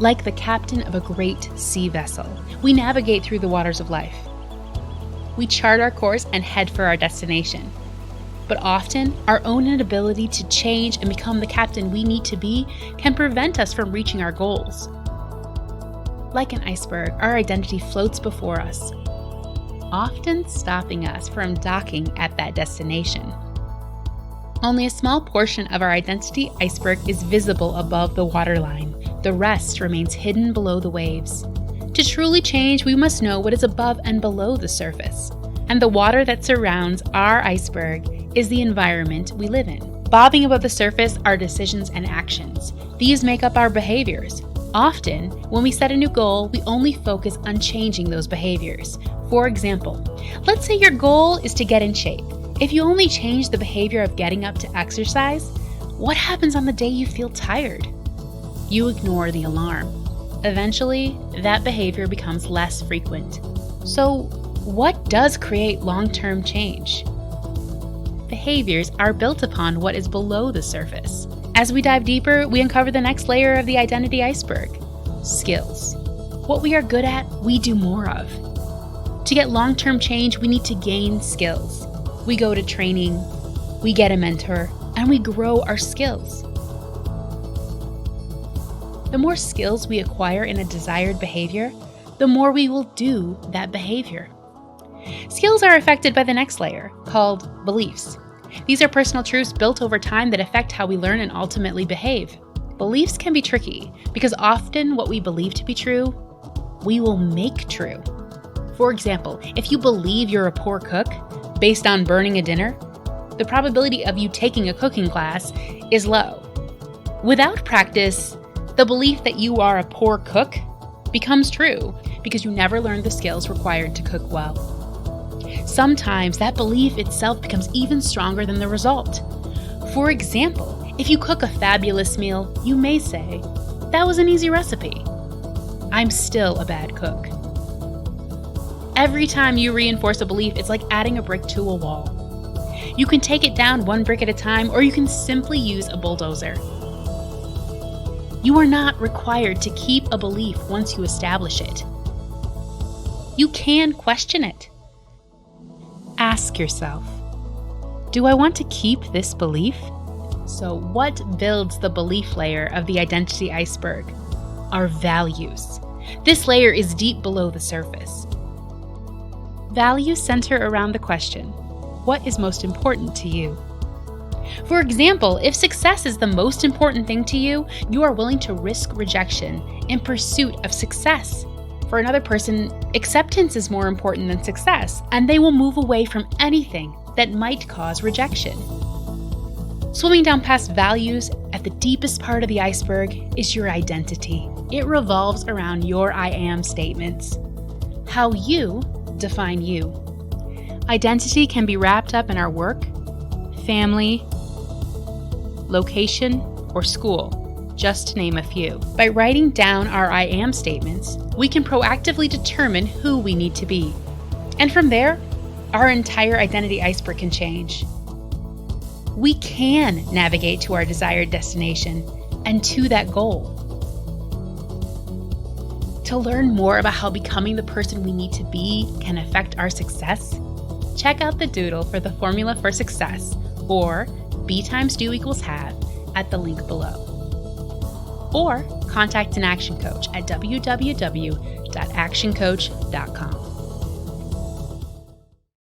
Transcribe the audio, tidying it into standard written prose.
Like the captain of a great sea vessel, we navigate through the waters of life. We chart our course and head for our destination. But often, our own inability to change and become the captain we need to be can prevent us from reaching our goals. Like an iceberg, our identity floats before us, often stopping us from docking at that destination. Only a small portion of our identity iceberg is visible above the waterline. The rest remains hidden below the waves. To truly change, we must know what is above and below the surface. And the water that surrounds our iceberg is the environment we live in. Bobbing above the surface are decisions and actions. These make up our behaviors. Often, when we set a new goal, we only focus on changing those behaviors. For example, let's say your goal is to get in shape. If you only change the behavior of getting up to exercise, what happens on the day you feel tired? You ignore the alarm. Eventually, that behavior becomes less frequent. So, what does create long-term change? Behaviors are built upon what is below the surface. As we dive deeper, we uncover the next layer of the identity iceberg: skills. What we are good at, we do more of. To get long-term change, we need to gain skills. We go to training, we get a mentor, and we grow our skills. The more skills we acquire in a desired behavior, the more we will do that behavior. Skills are affected by the next layer, called beliefs. These are personal truths built over time that affect how we learn and ultimately behave. Beliefs can be tricky because often what we believe to be true, we will make true. For example, if you believe you're a poor cook based on burning a dinner, the probability of you taking a cooking class is low. Without practice, the belief that you are a poor cook becomes true because you never learned the skills required to cook well. Sometimes that belief itself becomes even stronger than the result. For example, if you cook a fabulous meal, you may say, "That was an easy recipe. I'm still a bad cook." Every time you reinforce a belief, it's like adding a brick to a wall. You can take it down one brick at a time, or you can simply use a bulldozer. You are not required to keep a belief once you establish it. You can question it. Ask yourself, do I want to keep this belief? So what builds the belief layer of the identity iceberg? Our values. This layer is deep below the surface. Values center around the question, what is most important to you? For example, if success is the most important thing to you, you are willing to risk rejection in pursuit of success. For another person, acceptance is more important than success, and they will move away from anything that might cause rejection. Swimming down past values, at the deepest part of the iceberg, is your identity. It revolves around your I am statements. How you define you. Identity can be wrapped up in our work, family, location, or school, just to name a few. By writing down our I am statements, we can proactively determine who we need to be. And from there, our entire identity iceberg can change. We can navigate to our desired destination and to that goal. To learn more about how becoming the person we need to be can affect our success, check out the doodle for the formula for success, or B times do equals have, at the link below. Or contact an action coach at www.actioncoach.com.